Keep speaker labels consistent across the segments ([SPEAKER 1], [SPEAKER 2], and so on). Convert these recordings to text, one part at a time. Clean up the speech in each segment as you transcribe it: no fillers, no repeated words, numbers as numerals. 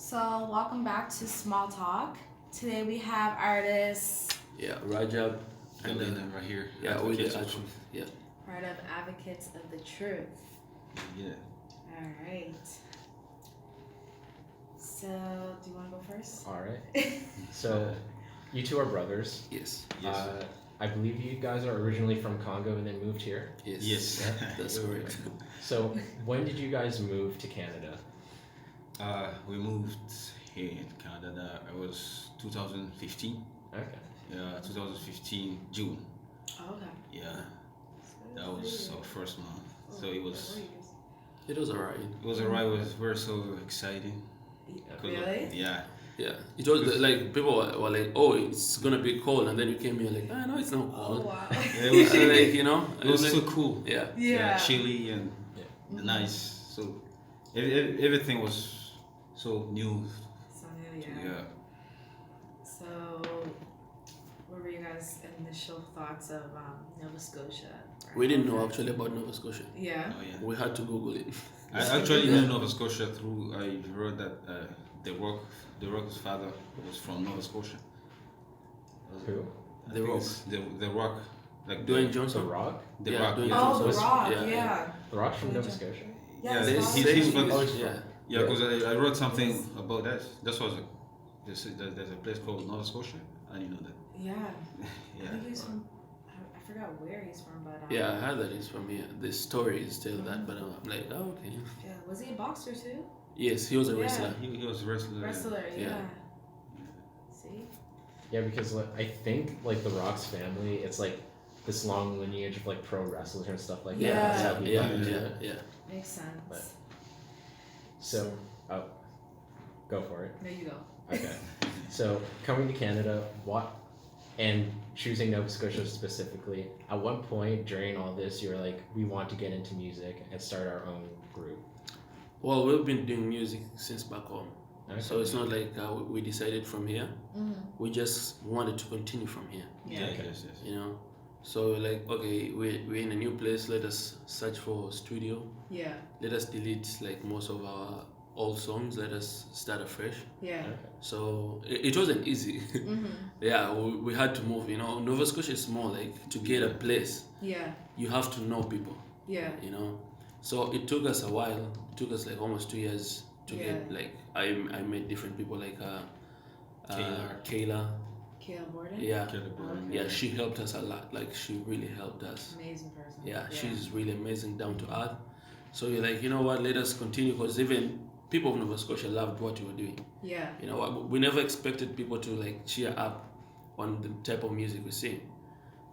[SPEAKER 1] So, welcome back to Small Talk. Today we have artists.
[SPEAKER 2] Rajab and
[SPEAKER 3] Gallyna right here.
[SPEAKER 2] yeah, with the
[SPEAKER 3] Advocates of
[SPEAKER 2] action.
[SPEAKER 3] truth.
[SPEAKER 2] Yeah.
[SPEAKER 1] Part of Advocates of the Truth.
[SPEAKER 3] Yeah.
[SPEAKER 1] Alright. So, do you want to go first?
[SPEAKER 4] All right. So, you two are brothers.
[SPEAKER 2] Yes.
[SPEAKER 3] Yes.
[SPEAKER 4] I believe you guys are originally from Congo and then moved here.
[SPEAKER 2] Yes.
[SPEAKER 3] Yes.
[SPEAKER 2] That's correct.
[SPEAKER 4] So, when did you guys move to Canada?
[SPEAKER 3] We moved here in Canada. It was 2015.
[SPEAKER 4] Okay.
[SPEAKER 3] Yeah, 2015 June.
[SPEAKER 1] Oh, okay.
[SPEAKER 3] Yeah, that was our first month. So it was
[SPEAKER 2] It was alright.
[SPEAKER 3] alright. We were so excited. 'Cause of-
[SPEAKER 1] Really?
[SPEAKER 3] yeah.
[SPEAKER 2] Yeah. It was like people were like, "Oh, it's gonna be cold," and then you came here like, "Ah, no, it's not
[SPEAKER 1] Oh,
[SPEAKER 2] cold."
[SPEAKER 1] wow.
[SPEAKER 3] It was,
[SPEAKER 2] Like
[SPEAKER 3] it was
[SPEAKER 2] like,
[SPEAKER 3] so cool.
[SPEAKER 2] yeah.
[SPEAKER 1] Yeah.
[SPEAKER 3] chilly and
[SPEAKER 4] Yeah.
[SPEAKER 3] nice. So everything was so new.
[SPEAKER 1] So, yeah.
[SPEAKER 3] Yeah.
[SPEAKER 1] So, what were you guys' initial thoughts of Nova Scotia?
[SPEAKER 2] We didn't know actually about Nova Scotia.
[SPEAKER 1] Yeah.
[SPEAKER 3] Oh yeah.
[SPEAKER 2] We had to Google it.
[SPEAKER 3] I actually knew Nova Scotia through I read that the Rock's father was from Nova Scotia.
[SPEAKER 4] Who?
[SPEAKER 3] I
[SPEAKER 2] The
[SPEAKER 3] think
[SPEAKER 2] Rock.
[SPEAKER 3] it's The Rock, like
[SPEAKER 2] Dwayne
[SPEAKER 4] The
[SPEAKER 2] Johnson.
[SPEAKER 4] Rock?
[SPEAKER 3] The
[SPEAKER 2] Yeah,
[SPEAKER 3] Rock.
[SPEAKER 2] Dwayne
[SPEAKER 3] Yeah,
[SPEAKER 1] Oh,
[SPEAKER 2] Johnson
[SPEAKER 1] The
[SPEAKER 2] was-
[SPEAKER 1] Rock,
[SPEAKER 2] yeah,
[SPEAKER 1] yeah.
[SPEAKER 2] yeah.
[SPEAKER 4] The Rock's from Nova Scotia?
[SPEAKER 1] Yeah,
[SPEAKER 3] they-
[SPEAKER 1] it's
[SPEAKER 3] he-
[SPEAKER 1] Rock.
[SPEAKER 3] he's from-
[SPEAKER 4] Oh, he's
[SPEAKER 2] yeah.
[SPEAKER 3] Yeah, because I wrote something about that. That's why there's a place called Nova Scotia. I didn't know that.
[SPEAKER 1] Yeah. I
[SPEAKER 3] Yeah.
[SPEAKER 1] think he's from, I forgot where he's from, but.
[SPEAKER 2] Yeah, I heard that he's from here. The stories tell that, but I'm like, oh, okay.
[SPEAKER 1] Yeah, was he a boxer too?
[SPEAKER 2] Yes, he was a
[SPEAKER 1] Yeah.
[SPEAKER 2] wrestler.
[SPEAKER 3] He was a wrestler.
[SPEAKER 1] Wrestler, yeah.
[SPEAKER 2] Yeah.
[SPEAKER 1] See?
[SPEAKER 4] Yeah, because like, I think like the Rock's family, it's like this long lineage of like pro wrestlers and stuff like
[SPEAKER 1] Yeah.
[SPEAKER 4] that. That's how he
[SPEAKER 2] Yeah,
[SPEAKER 4] got into
[SPEAKER 2] yeah,
[SPEAKER 4] it.
[SPEAKER 2] yeah.
[SPEAKER 1] Makes sense.
[SPEAKER 4] But- So, oh, go for it.
[SPEAKER 1] There you go.
[SPEAKER 4] Okay. So, coming to Canada, and choosing Nova Scotia specifically, at one point during all this, you were like, we want to get into music and start our own group.
[SPEAKER 2] Well, we've been doing music since back home.
[SPEAKER 4] Okay.
[SPEAKER 2] So it's not like we decided from here.
[SPEAKER 1] Mm-hmm.
[SPEAKER 2] We just wanted to continue from here,
[SPEAKER 3] Yeah.
[SPEAKER 4] Okay.
[SPEAKER 3] Yes. Yes.
[SPEAKER 2] you know. So we're like, okay, we're in a new place. Let us search for a studio.
[SPEAKER 1] Yeah.
[SPEAKER 2] Let us delete like most of our old songs. Let us start afresh.
[SPEAKER 1] Yeah.
[SPEAKER 4] Okay.
[SPEAKER 2] So it wasn't easy.
[SPEAKER 1] Mm-hmm.
[SPEAKER 2] Yeah, we had to move. You know, Nova Scotia is small. Like to get a place,
[SPEAKER 1] Yeah.
[SPEAKER 2] you have to know people.
[SPEAKER 1] Yeah.
[SPEAKER 2] You know, so it took us a while. It took us like almost 2 years to
[SPEAKER 1] Yeah.
[SPEAKER 2] get like I met different people like Kayla.
[SPEAKER 1] Kale Borden?
[SPEAKER 2] Yeah.
[SPEAKER 3] Caleb Borden.
[SPEAKER 2] Yeah, she helped us a lot. Like she really helped us.
[SPEAKER 1] Amazing person.
[SPEAKER 2] Yeah, she's really amazing, down to earth. So you're like, you know what? Let us continue because even people of Nova Scotia loved what you were doing.
[SPEAKER 1] Yeah.
[SPEAKER 2] You know, we never expected people to like cheer up on the type of music we sing,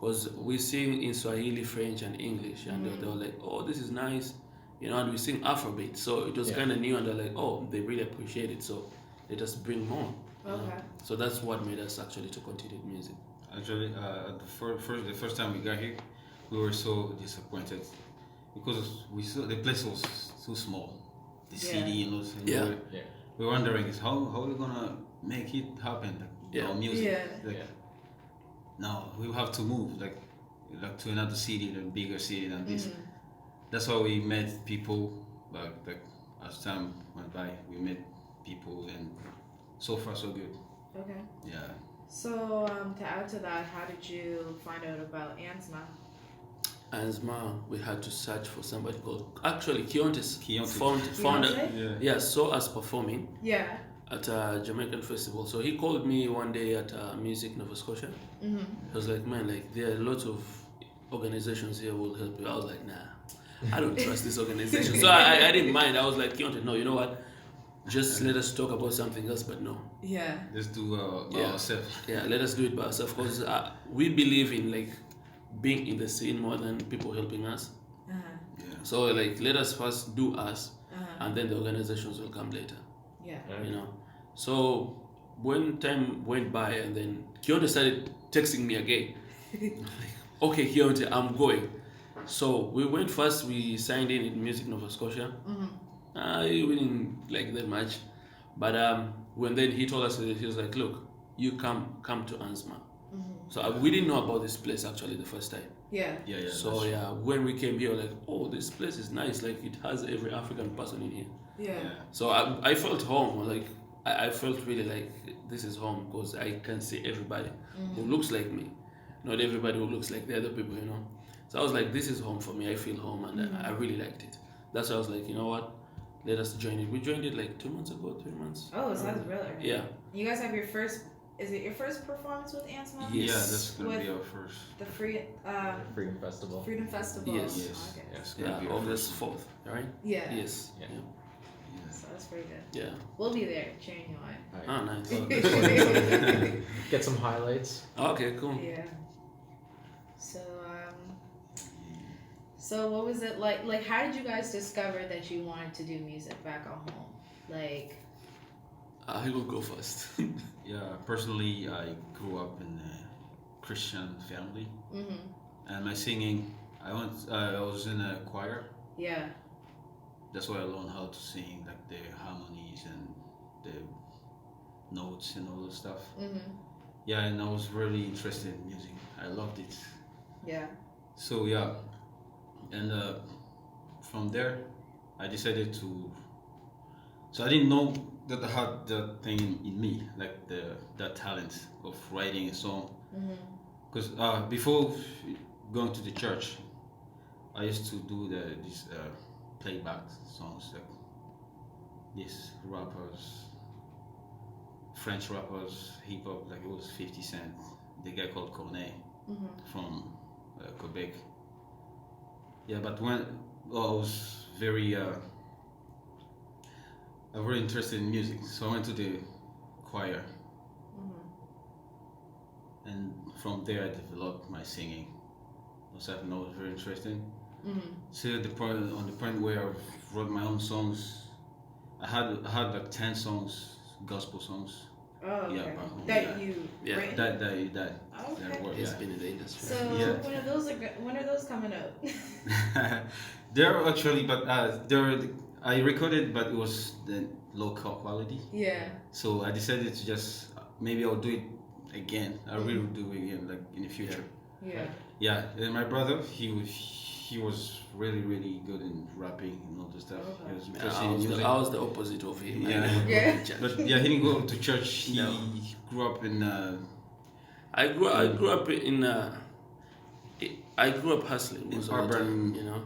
[SPEAKER 2] because we sing in Swahili, French, and English, and they were like, oh, this is nice, you know, and we sing Afrobeat. So it was
[SPEAKER 4] Yeah.
[SPEAKER 2] kind of new, and they're like, oh, they really appreciate it. So let us bring more. you know.
[SPEAKER 1] Okay.
[SPEAKER 2] So that's what made us actually to continue music.
[SPEAKER 3] Actually, the first time we got here, we were so disappointed because we saw the place was too small. The
[SPEAKER 1] Yeah.
[SPEAKER 3] city, you know, so
[SPEAKER 2] Yeah.
[SPEAKER 4] Yeah.
[SPEAKER 3] we were wondering is how we gonna make it happen, like,
[SPEAKER 2] Yeah.
[SPEAKER 3] our music.
[SPEAKER 1] Yeah.
[SPEAKER 3] Like,
[SPEAKER 4] Yeah.
[SPEAKER 3] no, we have to move like to another city, a bigger city than this.
[SPEAKER 1] Mhm.
[SPEAKER 3] That's why we met people. Like as time went by, we met people, and so far so good.
[SPEAKER 1] Okay.
[SPEAKER 3] Yeah.
[SPEAKER 1] So, to add to that, how did you find out about ANSMA?
[SPEAKER 2] ANSMA, we had to search for somebody called, actually Keontae
[SPEAKER 3] Keontae.
[SPEAKER 2] found
[SPEAKER 1] Keontae?
[SPEAKER 3] Yeah.
[SPEAKER 2] yeah, saw us performing
[SPEAKER 1] Yeah.
[SPEAKER 2] at a Jamaican festival. So he called me one day at Music Nova Scotia.
[SPEAKER 1] Mm-hmm.
[SPEAKER 2] He was like, man, like there are lots of organizations here will help you. I was like, nah, I don't trust this organization. So I didn't mind. I was like, Keontae, no, you know what? Just let us talk about something else, but no.
[SPEAKER 1] Yeah.
[SPEAKER 3] Let's do by
[SPEAKER 2] Yeah.
[SPEAKER 3] ourselves.
[SPEAKER 2] Yeah, let us do it by ourselves because we believe in like being in the scene more than people helping us.
[SPEAKER 1] Uh-huh.
[SPEAKER 3] Yeah.
[SPEAKER 2] So like let us first do us,
[SPEAKER 1] Uh-huh.
[SPEAKER 2] and then the organizations will come later.
[SPEAKER 1] Yeah.
[SPEAKER 2] You know. So when time went by, and then Keontae started texting me again. Okay, Keontae, I'm going. So we went first. We signed in Music Nova Scotia.
[SPEAKER 1] Mm-hmm.
[SPEAKER 2] We didn't like that much, but when then he told us, he was like, "Look, you come to ANSMA."
[SPEAKER 1] Mm-hmm.
[SPEAKER 2] So we didn't know about this place actually the first time.
[SPEAKER 1] Yeah.
[SPEAKER 3] Yeah. Yeah.
[SPEAKER 2] So
[SPEAKER 3] that's-
[SPEAKER 2] yeah, when we came here, like, oh, this place is nice. Like it has every African person in here.
[SPEAKER 1] Yeah.
[SPEAKER 3] Yeah.
[SPEAKER 2] So I felt home. Like I felt really like this is home because I can see everybody who looks like me, not everybody who looks like the other people, you know. So I was like, this is home for me. I feel home, and I really liked it. That's why I was like, you know what, let us join it. We joined it like 2 months ago, 3 months.
[SPEAKER 1] Oh, so that's really.
[SPEAKER 2] Yeah.
[SPEAKER 1] You guys have your first. Is it your first performance with ANSMA?
[SPEAKER 2] Yes.
[SPEAKER 3] Yeah, that's gonna
[SPEAKER 1] With
[SPEAKER 3] be our first.
[SPEAKER 1] The
[SPEAKER 4] Freedom Festival.
[SPEAKER 1] Freedom Festival.
[SPEAKER 2] Yes.
[SPEAKER 3] Yes,
[SPEAKER 1] Okay.
[SPEAKER 3] yes, gonna
[SPEAKER 2] Yeah,
[SPEAKER 3] be our
[SPEAKER 2] August
[SPEAKER 3] first.
[SPEAKER 2] 4th, right?
[SPEAKER 1] Yeah.
[SPEAKER 2] Yes.
[SPEAKER 4] Yeah.
[SPEAKER 3] Yeah.
[SPEAKER 1] So that's pretty good.
[SPEAKER 2] Yeah.
[SPEAKER 1] We'll be there cheering you on.
[SPEAKER 4] Alright.
[SPEAKER 2] Oh, nice.
[SPEAKER 4] Well, this one, get some highlights.
[SPEAKER 2] Okay, cool.
[SPEAKER 1] Yeah. So what was it like? Like, how did you guys discover that you wanted to do music back at home? Like,
[SPEAKER 2] I will go first.
[SPEAKER 3] Yeah, personally, I grew up in a Christian family, and my singing, I was in a choir.
[SPEAKER 1] yeah.
[SPEAKER 3] That's why I learned how to sing, like the harmonies and the notes and all that stuff. Yeah, and I was really interested in music. I loved it.
[SPEAKER 1] Yeah.
[SPEAKER 3] So yeah, and from there, I decided to. So I didn't know that I had that thing in me, like that talent of writing a song. Because before going to the church, I used to do these playback songs, like these rappers, French rappers, hip hop, like it was 50 Cent, the guy called Corneille from Quebec. Yeah, but when I was very interested in music, so I went to the choir, and from there I developed my singing. Also, I know it was very interesting. So on the point where I wrote my own songs, I had like 10 songs, gospel songs.
[SPEAKER 1] Oh, okay.
[SPEAKER 3] Yeah, back home,
[SPEAKER 1] that
[SPEAKER 3] yeah.
[SPEAKER 1] you
[SPEAKER 2] Yeah.
[SPEAKER 1] written?
[SPEAKER 3] That
[SPEAKER 1] Okay.
[SPEAKER 3] were,
[SPEAKER 2] He's
[SPEAKER 3] yeah.
[SPEAKER 2] been in the industry.
[SPEAKER 1] So
[SPEAKER 3] Yeah.
[SPEAKER 1] when are those coming out?
[SPEAKER 3] They're actually, but I recorded, but it was the local quality.
[SPEAKER 1] Yeah.
[SPEAKER 3] So I decided to just maybe I'll do it again. I really will do it again, like in the future.
[SPEAKER 1] Yeah.
[SPEAKER 3] Yeah, and my brother, he was really good in rapping and all this stuff.
[SPEAKER 1] Okay.
[SPEAKER 3] He was
[SPEAKER 2] Yeah,
[SPEAKER 3] interested
[SPEAKER 2] I
[SPEAKER 3] in
[SPEAKER 2] was
[SPEAKER 3] music.
[SPEAKER 2] I was the opposite of him.
[SPEAKER 3] Yeah.
[SPEAKER 2] I never
[SPEAKER 1] Yeah.
[SPEAKER 2] go to church.
[SPEAKER 3] But yeah, he didn't go to church. He
[SPEAKER 2] No.
[SPEAKER 3] grew up in.
[SPEAKER 2] I grew up in I grew up hustling
[SPEAKER 3] In
[SPEAKER 2] most of the
[SPEAKER 3] urban-
[SPEAKER 2] time, you know,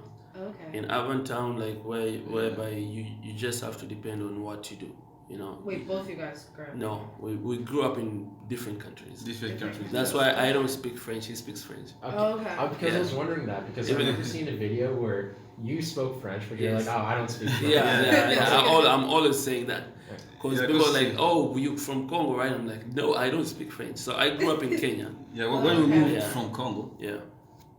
[SPEAKER 1] Okay.
[SPEAKER 2] in urban town, like whereby you just have to depend on what you do, you know.
[SPEAKER 1] Wait, both you guys grew up.
[SPEAKER 2] No, we grew up in different countries.
[SPEAKER 3] different countries.
[SPEAKER 2] That's why I don't speak French. He speaks French.
[SPEAKER 4] Okay.
[SPEAKER 1] Oh, okay.
[SPEAKER 4] Because I
[SPEAKER 2] Yeah.
[SPEAKER 4] was wondering that because
[SPEAKER 2] Even-
[SPEAKER 4] I've never seen a video where you spoke French, but you're
[SPEAKER 2] Yes.
[SPEAKER 4] like, oh, I don't speak French.
[SPEAKER 2] Yeah. I'm always saying that because
[SPEAKER 3] Yeah,
[SPEAKER 2] people are
[SPEAKER 3] 'cause-
[SPEAKER 2] like, oh, you from Congo, right? I'm like, no, I don't speak French. So I grew up in Kenya.
[SPEAKER 3] Yeah, when we
[SPEAKER 1] Okay.
[SPEAKER 3] moved
[SPEAKER 2] Yeah.
[SPEAKER 3] from Congo,
[SPEAKER 2] Yeah.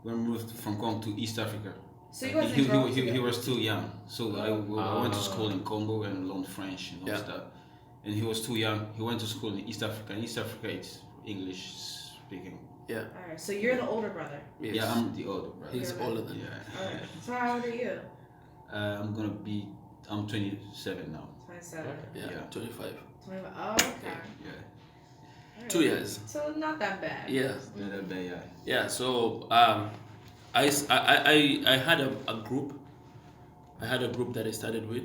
[SPEAKER 3] when we moved from Congo to East Africa,
[SPEAKER 1] So you guys
[SPEAKER 3] he,
[SPEAKER 1] didn't grow up
[SPEAKER 3] he
[SPEAKER 1] together?
[SPEAKER 3] was too young. So I went to school in Congo and learned French and all
[SPEAKER 2] Yeah.
[SPEAKER 3] stuff. And he was too young. He went to school in East Africa. In East Africa, it's English speaking.
[SPEAKER 2] Yeah.
[SPEAKER 1] Alright, so you're the older brother.
[SPEAKER 2] Yes.
[SPEAKER 3] Yeah, I'm the older brother.
[SPEAKER 2] He's
[SPEAKER 1] You're
[SPEAKER 2] older than me.
[SPEAKER 3] Yeah.
[SPEAKER 1] Alright. So how old are you?
[SPEAKER 3] I'm 27 now.
[SPEAKER 1] 27.
[SPEAKER 2] Yeah.
[SPEAKER 3] Yeah.
[SPEAKER 2] 25.
[SPEAKER 1] 25. Oh, okay.
[SPEAKER 3] Yeah.
[SPEAKER 1] Alright.
[SPEAKER 2] 2 years.
[SPEAKER 1] So not that bad.
[SPEAKER 2] Yeah.
[SPEAKER 3] Yeah.
[SPEAKER 2] Yeah. So I had a group. I had a group that I started with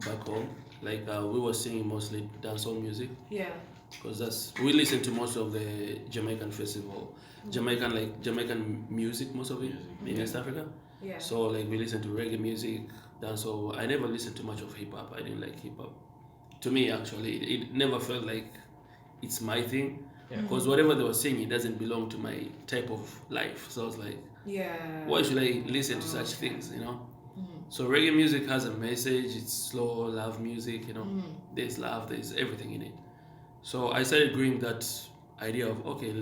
[SPEAKER 2] back home. Like we were singing mostly dancehall music
[SPEAKER 1] Yeah.
[SPEAKER 2] because we listen to most of the Jamaican festival, Jamaican music, most of it in East Africa.
[SPEAKER 1] Yeah.
[SPEAKER 2] So like we listen to reggae music, dancehall. I never listened to much of hip hop. I didn't like hip hop. To me, actually, it never felt like it's my thing.
[SPEAKER 4] Yeah.
[SPEAKER 2] Because whatever they were singing doesn't belong to my type of life. So I was like,
[SPEAKER 1] Yeah.
[SPEAKER 2] why should I listen to such things, you know? So reggae music has a message. It's slow, love music, you know. There's love, there's everything in it. So I started doing that idea of, okay,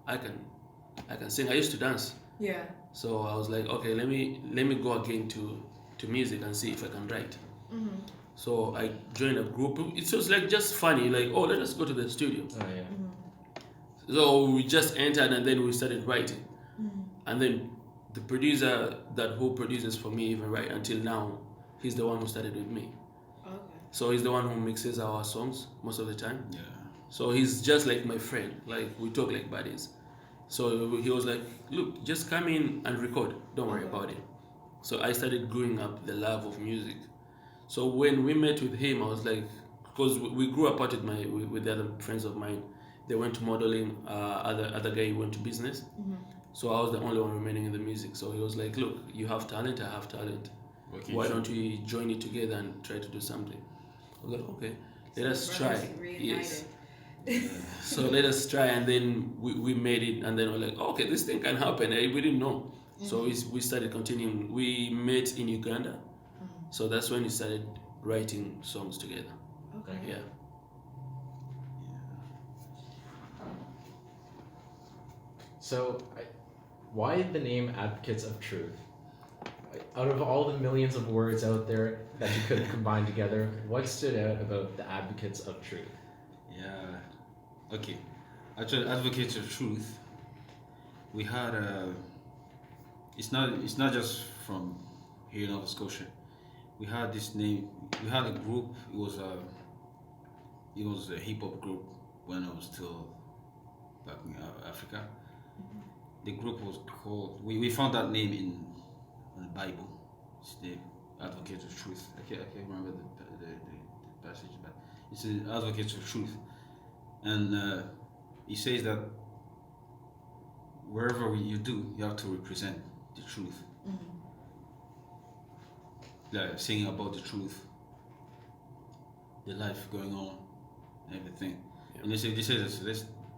[SPEAKER 2] I can sing. I used to dance.
[SPEAKER 1] Yeah.
[SPEAKER 2] So I was like, okay, let me go again to music and see if I can write. So I joined a group. It was like just funny, like, oh, let us go to the studio.
[SPEAKER 4] Oh, yeah.
[SPEAKER 2] So we just entered and then we started writing. And then the producer who produces for me even right until now, he's the one who started with me.
[SPEAKER 1] Okay.
[SPEAKER 2] So he's the one who mixes our songs most of the time.
[SPEAKER 3] Yeah.
[SPEAKER 2] So he's just like my friend. Like we talk like buddies. So he was like, look, just come in and record. Don't worry about it. So I started growing up the love of music. So when we met with him, I was like, because we grew apart with with the other friends of mine. They went to modeling. Other guy went to business. So I was the only one remaining in the music. So he was like, "Look, you have talent. I have talent.
[SPEAKER 3] Okay,
[SPEAKER 2] Why
[SPEAKER 3] sure.
[SPEAKER 2] don't we join it together and try to do something?" I was like, "Okay, let
[SPEAKER 1] So
[SPEAKER 2] us
[SPEAKER 1] the
[SPEAKER 2] try."
[SPEAKER 1] brothers reunited.
[SPEAKER 2] Yes. So let us try, and then we made it, and then we're like, okay, this thing can happen. We didn't know. So we started continuing. We met in Uganda, so that's when we started writing songs together.
[SPEAKER 1] Okay.
[SPEAKER 2] Yeah.
[SPEAKER 4] So, why the name Advocates of Truth? Out of all the millions of words out there that you could combine together, what stood out about the Advocates of Truth?
[SPEAKER 3] Yeah. Okay. Actually, Advocates of Truth. We had It's not just from here in Nova Scotia. We had this name. We had a group. It was a hip hop group when I was still back in Africa. The group was called. We found that name in the Bible. It's the Advocates of Truth. I can't remember the passage, but it's the Advocates of Truth, and he says that wherever you do, you have to represent the truth. Like singing about the truth, the life going on, everything.
[SPEAKER 2] Yeah.
[SPEAKER 3] And they say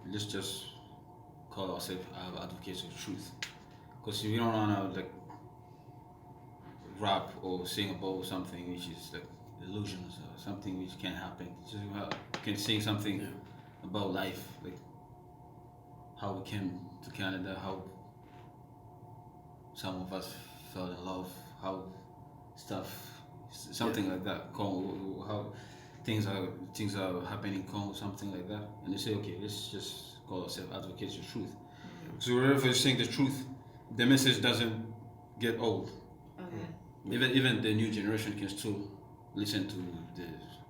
[SPEAKER 3] let's just call ourselves advocates of truth, because we don't wanna like rap or sing about something which is like illusions or something which can't happen. Just you can sing something
[SPEAKER 2] Yeah.
[SPEAKER 3] about life, like how we came to Canada, how some of us fell in love, how something like that, how things are happening in Congo, something like that. And they say, okay, let's just call ourselves advocates of truth. So wherever you're saying the truth, the message doesn't get old.
[SPEAKER 1] Okay.
[SPEAKER 3] Even the new generation can still listen to the.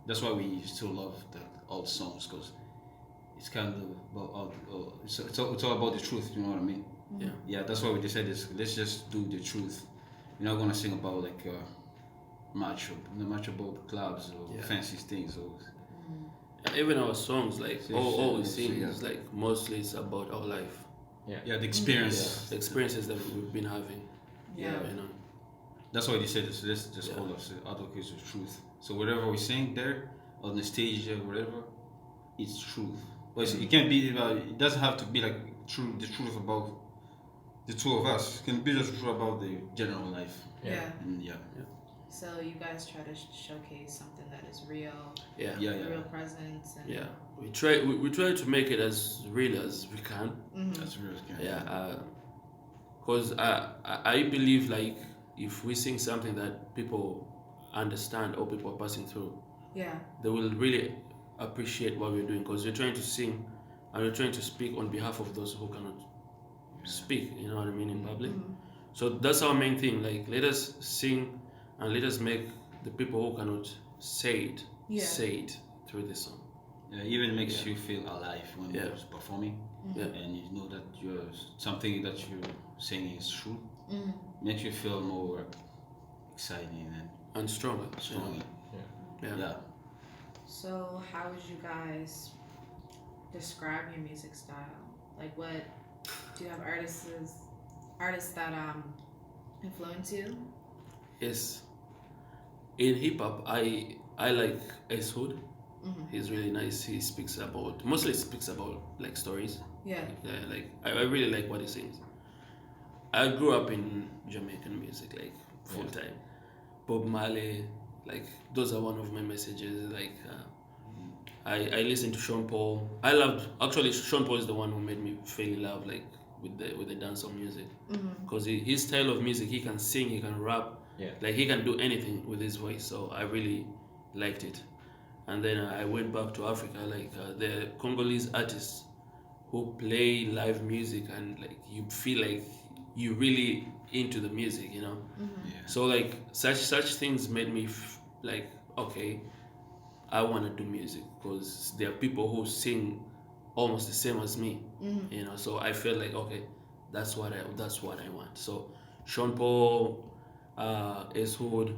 [SPEAKER 3] That's why we still love the old songs, because it's kind of about it's all about the truth. You know what I mean?
[SPEAKER 2] Yeah.
[SPEAKER 3] Yeah, that's why we decided let's just do the truth. We're not gonna sing about like much about clubs or
[SPEAKER 2] Yeah.
[SPEAKER 3] fancy things or.
[SPEAKER 2] Even our songs, like all we sing
[SPEAKER 3] Yeah.
[SPEAKER 2] is like mostly it's about our life.
[SPEAKER 3] Yeah, the experience.
[SPEAKER 2] The experiences that we've been having.
[SPEAKER 1] Yeah.
[SPEAKER 2] You know.
[SPEAKER 3] That's why they said this. Let's just call us advocates of truth. So whatever we sing there on the stage or whatever, it's truth. But it can't be. It doesn't have to be like the truth about the two of us. It can be just true about the general life.
[SPEAKER 1] Yeah.
[SPEAKER 3] And yeah.
[SPEAKER 1] So you guys try to showcase something that is real,
[SPEAKER 2] Yeah.
[SPEAKER 1] real presence, and
[SPEAKER 2] Yeah. We try to make it as real as we can.
[SPEAKER 3] That's real.
[SPEAKER 2] Yeah. Because I believe like if we sing something that people understand or people are passing through,
[SPEAKER 1] yeah,
[SPEAKER 2] they will really appreciate what we're doing, because we're trying to sing and we're trying to speak on behalf of those who cannot speak, you know what I mean, in public. So that's our main thing, like let us sing and let us make the people who cannot say it through the song.
[SPEAKER 3] Yeah, even makes you feel alive when you're performing,
[SPEAKER 2] Yeah.
[SPEAKER 3] and you know that something that you're saying is true. Makes you feel more exciting
[SPEAKER 2] And stronger.
[SPEAKER 3] and stronger. Yeah.
[SPEAKER 1] So how would you guys describe your music style? Like, what do you have artists that influence you?
[SPEAKER 2] Yes. In hip hop, I like S Hood. He's really nice. He mostly speaks about like stories.
[SPEAKER 1] Yeah.
[SPEAKER 2] Like I really like what he sings. I grew up in Jamaican music, like full time. Bob Marley, like those are one of my messages. Like I listen to Sean Paul. Sean Paul is the one who made me fall in love like with the dancehall music, because his style of music, he can sing, he can rap, like he can do anything with his voice. So I really liked it. And then I went back to Africa, like the Congolese artists who play live music, and like you feel like you really into the music, you know. So like such things made me like, okay, I want to do music, because there are people who sing almost the same as me, you know. So I felt like, okay, that's what I want. So Sean Paul, S Hood.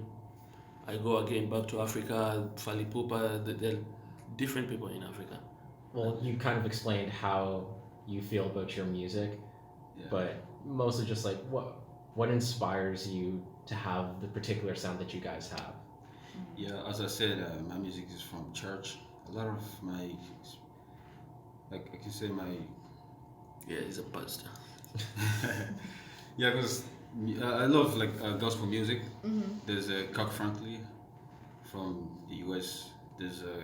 [SPEAKER 2] I go again back to Africa, Fally Ipupa, different people in Africa.
[SPEAKER 4] Well, you kind of explained how you feel about your music,
[SPEAKER 3] Yeah.
[SPEAKER 4] but mostly just like what inspires you to have the particular sound that you guys have.
[SPEAKER 3] Yeah, as I said, my music is from church. A lot of my, like I can say my,
[SPEAKER 2] Yeah, he's a pastor.
[SPEAKER 3] yeah, because I love like gospel music.
[SPEAKER 1] Mm-hmm.
[SPEAKER 3] There's a Cock Franklin from the US. There's a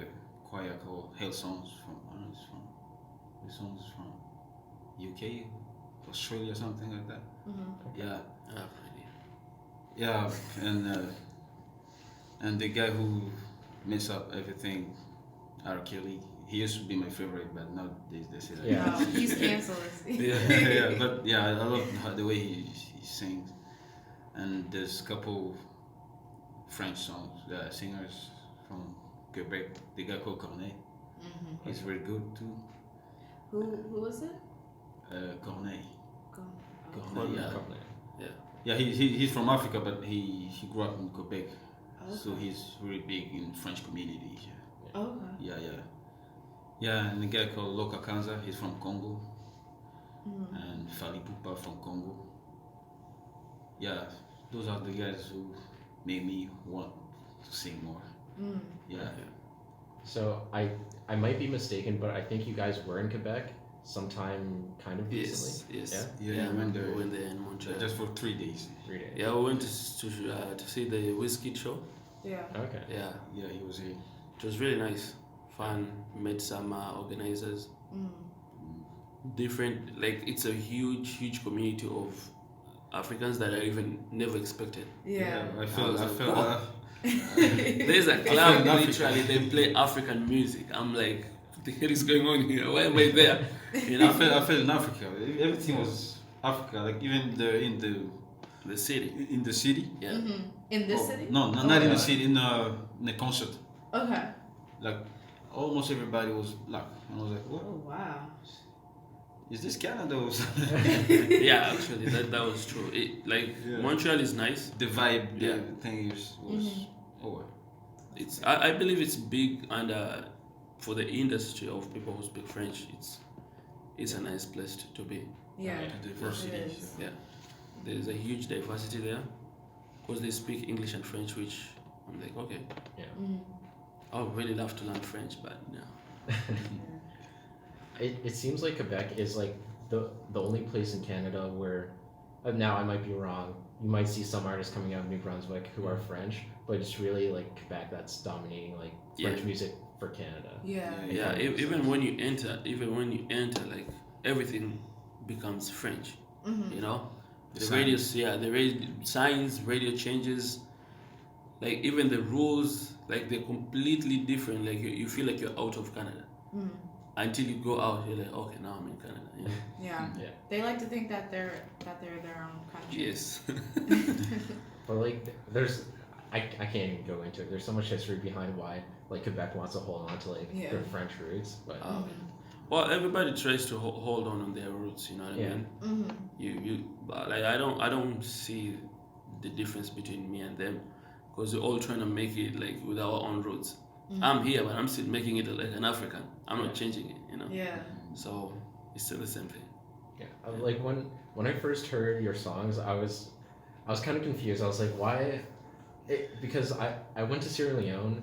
[SPEAKER 3] choir called Hail Songs from, I don't know, it's from, the songs is from UK, Australia, something like that.
[SPEAKER 1] Mm-hmm.
[SPEAKER 3] Yeah,
[SPEAKER 2] Ah, pretty.
[SPEAKER 3] yeah, and the guy who messed up everything, R. Kelly, he used to be my favorite, but nowadays they say that.
[SPEAKER 4] Yeah.
[SPEAKER 1] No, he's canceled.
[SPEAKER 2] Yeah.
[SPEAKER 3] Yeah, but yeah, I love the way he sings. And there's a couple French songs, the singers from Quebec, the guy called Corneille.
[SPEAKER 1] Mm-hmm.
[SPEAKER 3] He's very good too.
[SPEAKER 1] Who was it?
[SPEAKER 3] Corneille.
[SPEAKER 1] Go.
[SPEAKER 3] Corneille, yeah.
[SPEAKER 4] Okay.
[SPEAKER 3] Yeah, he's from Africa, but he grew up in Quebec,
[SPEAKER 1] Okay.
[SPEAKER 3] so he's really big in French community.
[SPEAKER 1] Okay.
[SPEAKER 3] Yeah, yeah, and the guy called Loka Kanza, he's from Congo,
[SPEAKER 1] Mm-hmm.
[SPEAKER 3] and Fali Pupa from Congo. Yeah, those are the guys who made me want to sing more.
[SPEAKER 1] Mm.
[SPEAKER 3] Yeah,
[SPEAKER 4] So I might be mistaken, but I think you guys were in Quebec sometime kind of recently.
[SPEAKER 2] Yes.
[SPEAKER 3] yeah,
[SPEAKER 2] we
[SPEAKER 3] went there
[SPEAKER 2] went there in Montreal.
[SPEAKER 3] just for 3 days.
[SPEAKER 4] 3 days.
[SPEAKER 2] Yeah, we went to see the Whiskey show.
[SPEAKER 1] Yeah.
[SPEAKER 4] Okay.
[SPEAKER 2] Yeah,
[SPEAKER 3] Yeah, he was here.
[SPEAKER 2] it was really nice, fun. Met some organizers,
[SPEAKER 1] Mm.
[SPEAKER 2] different. Like it's a huge community of Africans that I even never expected.
[SPEAKER 1] Yeah.
[SPEAKER 3] I felt.
[SPEAKER 2] There's a club literally they play African music. I'm like, what the hell is going on here? Why am I there? You know,
[SPEAKER 3] I felt in Africa. Everything was Africa. Like even
[SPEAKER 2] the city.
[SPEAKER 3] in the city.
[SPEAKER 2] Yeah.
[SPEAKER 1] Mm-hmm. In this
[SPEAKER 3] Oh,
[SPEAKER 1] city?
[SPEAKER 3] No, not
[SPEAKER 1] Oh,
[SPEAKER 3] in the
[SPEAKER 1] okay.
[SPEAKER 3] city. In the concert,
[SPEAKER 1] Okay.
[SPEAKER 3] like almost everybody was black. And I was like, what?
[SPEAKER 1] Oh wow.
[SPEAKER 3] Is this Canada or something?
[SPEAKER 2] Yeah, actually, that was true. Like
[SPEAKER 3] Yeah.
[SPEAKER 2] Montreal is nice.
[SPEAKER 3] The vibe,
[SPEAKER 2] Yeah.
[SPEAKER 3] the thing was oh.
[SPEAKER 2] I believe it's big, and for the industry of people who speak French, it's a nice place to be.
[SPEAKER 1] Yeah.
[SPEAKER 3] The diversity.
[SPEAKER 1] It is.
[SPEAKER 2] Yeah, there's a huge diversity there, because they speak English and French, which I'm like, okay,
[SPEAKER 1] Mm.
[SPEAKER 2] I would really love to learn French, but no.
[SPEAKER 4] It seems like Quebec is like the only place in Canada where, now I might be wrong, you might see some artists coming out of New Brunswick who are French, but it's really like Quebec that's dominating like French
[SPEAKER 2] Yeah.
[SPEAKER 4] music for Canada.
[SPEAKER 1] Yeah.
[SPEAKER 2] Yeah, even when you enter, like everything becomes French.
[SPEAKER 1] Mm-hmm.
[SPEAKER 2] You know,
[SPEAKER 3] The
[SPEAKER 2] the
[SPEAKER 3] signs.
[SPEAKER 2] radios, yeah, the signs, radio changes, like even the rules, like they're completely different. Like you feel like you're out of Canada
[SPEAKER 1] Mm.
[SPEAKER 2] until you go out. You're like, okay, now I'm in Canada. You know?
[SPEAKER 1] Yeah.
[SPEAKER 4] Yeah.
[SPEAKER 1] They like to think that they're their own country.
[SPEAKER 2] Yes.
[SPEAKER 4] But like there's I can't even go into it. There's so much history behind why like Quebec wants to hold on to like
[SPEAKER 1] Yeah.
[SPEAKER 4] their French roots, but
[SPEAKER 2] Oh. Well, everybody tries to hold on their roots. You know what I
[SPEAKER 4] Yeah.
[SPEAKER 2] mean?
[SPEAKER 1] Mm-hmm.
[SPEAKER 2] But like I don't see the difference between me and them, because we're all trying to make it like with our own roots.
[SPEAKER 1] Mm-hmm.
[SPEAKER 2] I'm here, but I'm still making it like an African. I'm not changing it. You know.
[SPEAKER 1] Yeah.
[SPEAKER 2] So it's still the same thing.
[SPEAKER 4] yeah. Like when I first heard your songs, I was kind of confused. I was like, why? Because I went to Sierra Leone.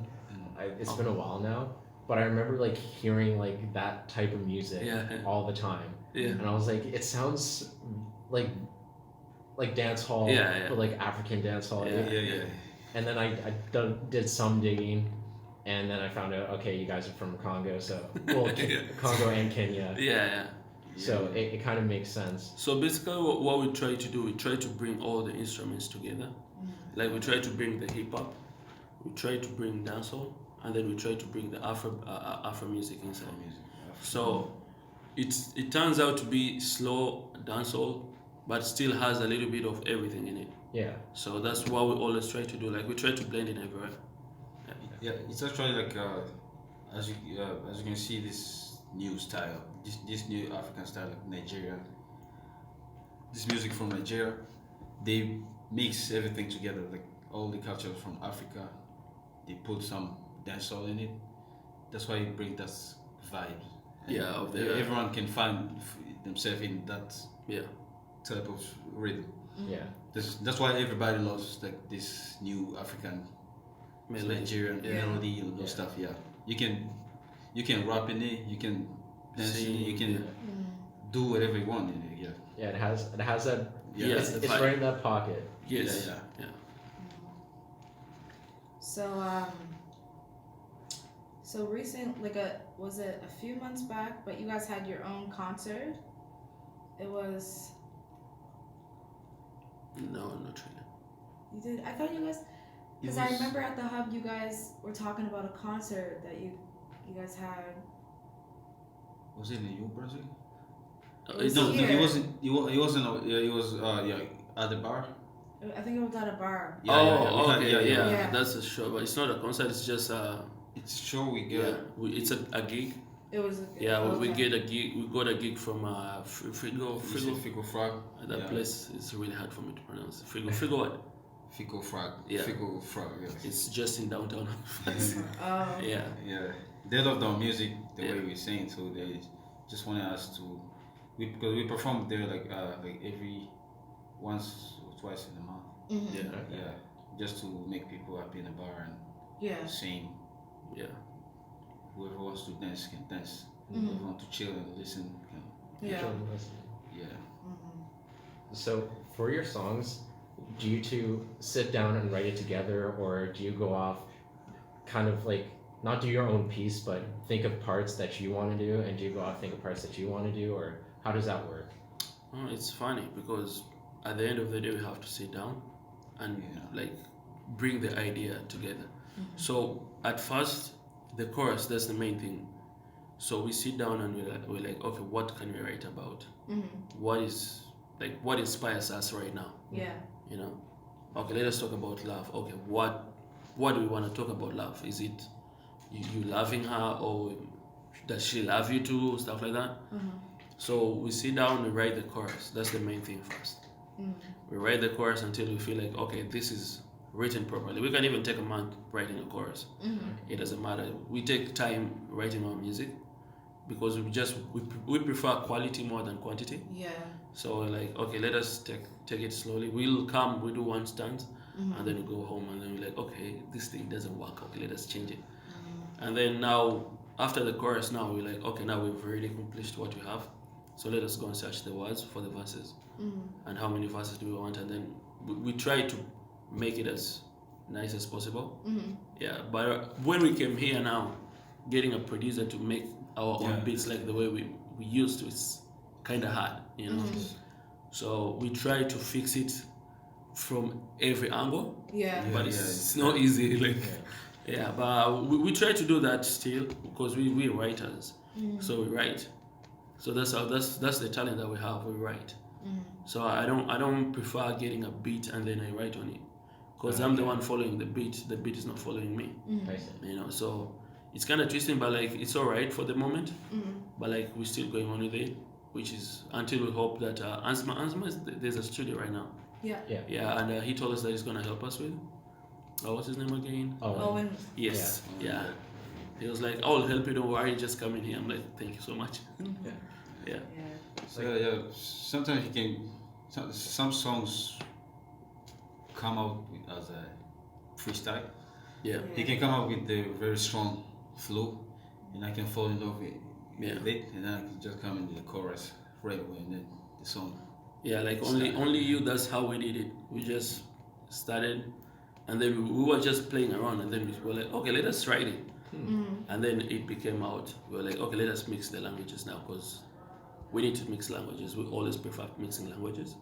[SPEAKER 4] It's been a while now, but I remember like hearing like that type of music
[SPEAKER 2] Yeah.
[SPEAKER 4] all the time,
[SPEAKER 2] Yeah.
[SPEAKER 4] and I was like, it sounds like dance hall,
[SPEAKER 2] Yeah.
[SPEAKER 4] but like African dance hall.
[SPEAKER 2] Yeah.
[SPEAKER 3] Yeah.
[SPEAKER 4] And then I did some digging, and then I found out, okay, you guys are from Congo, so well,
[SPEAKER 2] Yeah.
[SPEAKER 4] Congo and Kenya,
[SPEAKER 2] Yeah.
[SPEAKER 4] so it kind of makes sense.
[SPEAKER 2] So basically, what we try to do, we try to bring all the instruments together. Like we try to bring the hip hop, we try to bring dancehall, and then we try to bring the Afro music inside. So it turns out to be slow dancehall, but still has a little bit of everything in it.
[SPEAKER 4] Yeah.
[SPEAKER 2] So that's what we always try to do. Like we try to blend it everywhere.
[SPEAKER 3] Yeah, it's actually like as you can see, this new style, this new African style, like Nigeria. This music from Nigeria, they mix everything together, like all the cultures from Africa. They put some dancehall in it, that's why it brings that vibe. And
[SPEAKER 2] Yeah, of the
[SPEAKER 3] everyone can find themselves in that
[SPEAKER 2] yeah.
[SPEAKER 3] type of rhythm.
[SPEAKER 4] Yeah.
[SPEAKER 3] That's why everybody loves like this new African
[SPEAKER 2] Melody.
[SPEAKER 3] Nigerian
[SPEAKER 1] Yeah.
[SPEAKER 3] melody and those
[SPEAKER 4] Yeah.
[SPEAKER 3] stuff. Yeah, you can rap in it, you can dance in it, you can
[SPEAKER 2] Sing,
[SPEAKER 3] do whatever you want in it. Yeah,
[SPEAKER 4] Yeah, it has that.
[SPEAKER 2] Yeah,
[SPEAKER 4] it's
[SPEAKER 2] the
[SPEAKER 4] it's
[SPEAKER 2] vibe.
[SPEAKER 4] right in that pocket.
[SPEAKER 2] Yes.
[SPEAKER 3] Yeah,
[SPEAKER 2] Yeah.
[SPEAKER 1] So so recent, like was it a few months back? But you guys had your own concert. It was
[SPEAKER 2] No, not really.
[SPEAKER 1] you did. I thought you guys, because I remember at the hub you guys were talking about a concert that you guys had.
[SPEAKER 3] Was it in New Brazil?
[SPEAKER 1] was
[SPEAKER 3] No,
[SPEAKER 1] here.
[SPEAKER 3] it wasn't. It wasn't. It was. Yeah, at the bar.
[SPEAKER 1] I think it was at a bar.
[SPEAKER 3] Yeah, yeah,
[SPEAKER 2] oh,
[SPEAKER 3] we had-
[SPEAKER 2] okay, yeah,
[SPEAKER 1] Yeah.
[SPEAKER 2] that's a show, but it's not a concert. It's just
[SPEAKER 3] It's show we get.
[SPEAKER 2] yeah, it's a gig.
[SPEAKER 1] It was.
[SPEAKER 2] Yeah, we
[SPEAKER 1] okay.
[SPEAKER 2] get a gig. We got a gig from Frigo.
[SPEAKER 3] Fico Frog.
[SPEAKER 2] That
[SPEAKER 3] Yeah.
[SPEAKER 2] place is really hard for me to pronounce. Frigo what?
[SPEAKER 3] Fico Frog.
[SPEAKER 2] Yeah.
[SPEAKER 3] Fico Frog. Yeah.
[SPEAKER 2] It's just in downtown.
[SPEAKER 1] Oh.
[SPEAKER 2] yeah,
[SPEAKER 3] Yeah. They loved our music the
[SPEAKER 2] Yeah.
[SPEAKER 3] way we sing, so they just wanted us to. Because we perform there like every once or twice in a month.
[SPEAKER 1] Mhm.
[SPEAKER 2] yeah,
[SPEAKER 3] Yeah. Just to make people happy in the bar and
[SPEAKER 1] Yeah.
[SPEAKER 3] sing.
[SPEAKER 2] yeah.
[SPEAKER 3] Whoever wants to dance can dance.
[SPEAKER 1] Mhm.
[SPEAKER 3] Whoever wants to chill and listen can.
[SPEAKER 1] Yeah.
[SPEAKER 3] Yeah.
[SPEAKER 1] Mhm.
[SPEAKER 4] So for your songs, do you two sit down and write it together, or do you go off, kind of like not do your own piece, but think of parts that you want to do, and do you go off think of parts that you want to do, or how does that work?
[SPEAKER 2] Oh, it's funny because at the end of the day we have to sit down and
[SPEAKER 3] Yeah.
[SPEAKER 2] like bring the idea together. So at first the chorus, that's the main thing. So we sit down and we're like, okay, what can we write about?
[SPEAKER 1] Mhm.
[SPEAKER 2] What inspires us right now?
[SPEAKER 1] Yeah.
[SPEAKER 2] You know, okay, let us talk about love. Okay, what do we want to talk about love? Is it you loving her, or does she love you too? Stuff like that.
[SPEAKER 1] Mhm.
[SPEAKER 2] So we sit down and write the chorus. That's the main thing first.
[SPEAKER 1] Mhm.
[SPEAKER 2] We write the chorus until we feel like, okay, this is written properly. We can even take a month writing a chorus.
[SPEAKER 1] Mhm.
[SPEAKER 2] It doesn't matter. We take time writing our music because we prefer quality more than quantity.
[SPEAKER 1] Yeah.
[SPEAKER 2] So we're like, okay, let us take it slowly. We'll come, we do one stand,
[SPEAKER 1] Mhm.
[SPEAKER 2] and then we go home, and then we're like, okay, this thing doesn't work. Okay, let us change it.
[SPEAKER 1] Mhm.
[SPEAKER 2] And then now, after the chorus, now we're like, okay, now we've already accomplished what we have. So let us go and search the words for the verses,
[SPEAKER 1] Mhm.
[SPEAKER 2] and how many verses do we want, and then we try to make it as nice as possible.
[SPEAKER 1] Mhm.
[SPEAKER 2] Yeah, but when we came here now, getting a producer to make our own
[SPEAKER 3] Yeah.
[SPEAKER 2] beats like the way we used to, it's kind of hard, you know. So we try to fix it from every angle,
[SPEAKER 1] Yeah.
[SPEAKER 2] but
[SPEAKER 3] Yeah,
[SPEAKER 2] it's not easy. Like,
[SPEAKER 4] Yeah.
[SPEAKER 2] yeah, but we try to do that still because we're writers,
[SPEAKER 1] Mhm.
[SPEAKER 2] so we write. So that's the talent that we have. We write.
[SPEAKER 1] Mhm.
[SPEAKER 2] So I don't prefer getting a beat and then I write on it, because I'm the one following the beat. The beat is not following me.
[SPEAKER 1] Mhm.
[SPEAKER 4] I see.
[SPEAKER 2] You know, so it's kind of twisting, but like it's all right for the moment.
[SPEAKER 1] Mhm.
[SPEAKER 2] But like we're still going on with it, which is until we hope that ANSMA is there's a studio right now.
[SPEAKER 1] Yeah.
[SPEAKER 2] Yeah, and he told us that he's gonna help us with. What's his name again?
[SPEAKER 1] Oh, and
[SPEAKER 2] Yes. Yeah. He was like, "I'll help you. Don't worry. Just come in here." I'm like, "Thank you so much."
[SPEAKER 1] yeah.
[SPEAKER 3] So yeah, sometimes you can. Some songs come out as a freestyle.
[SPEAKER 2] Yeah.
[SPEAKER 3] He can come out with a very strong flow, and I can fall in love with it, and then I can just come into the chorus right away, and then the song.
[SPEAKER 2] Yeah, like only you. That's how we did it. We just started, and then we were just playing around, and then we were like, okay, let us write it,
[SPEAKER 1] Mhm.
[SPEAKER 2] and then it became out. We were like, okay, let us mix the languages now, because we need to mix languages. We always prefer mixing languages.